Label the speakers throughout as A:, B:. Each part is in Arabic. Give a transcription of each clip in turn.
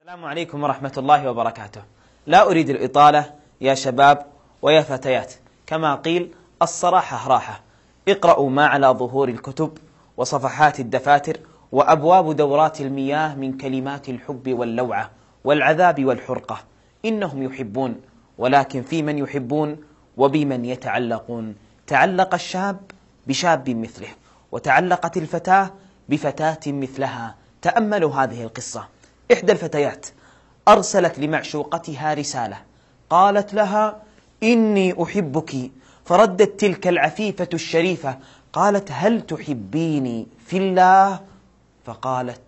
A: السلام عليكم ورحمة الله وبركاته. لا أريد الإطالة يا شباب ويا فتيات، كما قيل الصراحة راحة. اقرأوا ما على ظهور الكتب وصفحات الدفاتر وأبواب دورات المياه من كلمات الحب واللوعة والعذاب والحرقة. إنهم يحبون، ولكن في من يحبون وبمن يتعلقون. تعلق الشاب بشاب مثله، وتعلقت الفتاة بفتاة مثلها. تأملوا هذه القصة. إحدى الفتيات أرسلت لمعشوقتها رسالة، قالت لها: إني أحبك. فردت تلك العفيفة الشريفة قالت: هل تحبيني في الله؟ فقالت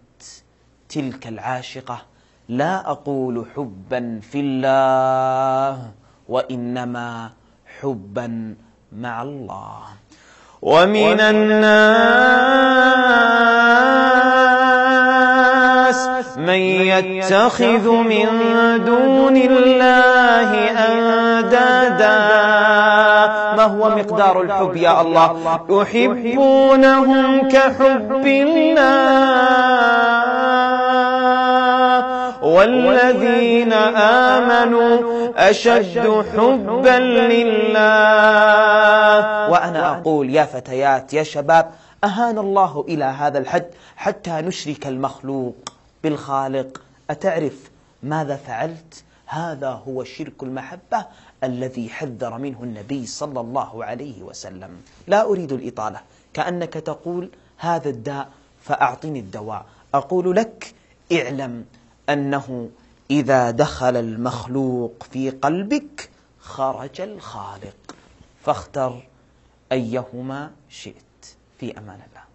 A: تلك العاشقة: لا أقول حبا في الله، وإنما حبا مع الله. ومن الناس من يتخذ من دون الله أندادا. ما هو مقدار الحب يا الله؟ يحبونهم كحب الله، والذين آمنوا أشد حبا لله. وأنا أقول يا فتيات يا شباب، أهان الله إلى هذا الحد حتى نشرك المخلوق بالخالق. أتعرف ماذا فعلت؟ هذا هو شرك المحبة الذي حذر منه النبي صلى الله عليه وسلم. لا أريد الإطالة. كأنك تقول هذا الداء فأعطني الدواء. أقول لك: اعلم أنه إذا دخل المخلوق في قلبك خرج الخالق، فاختر أيهما شئت. في أمان الله.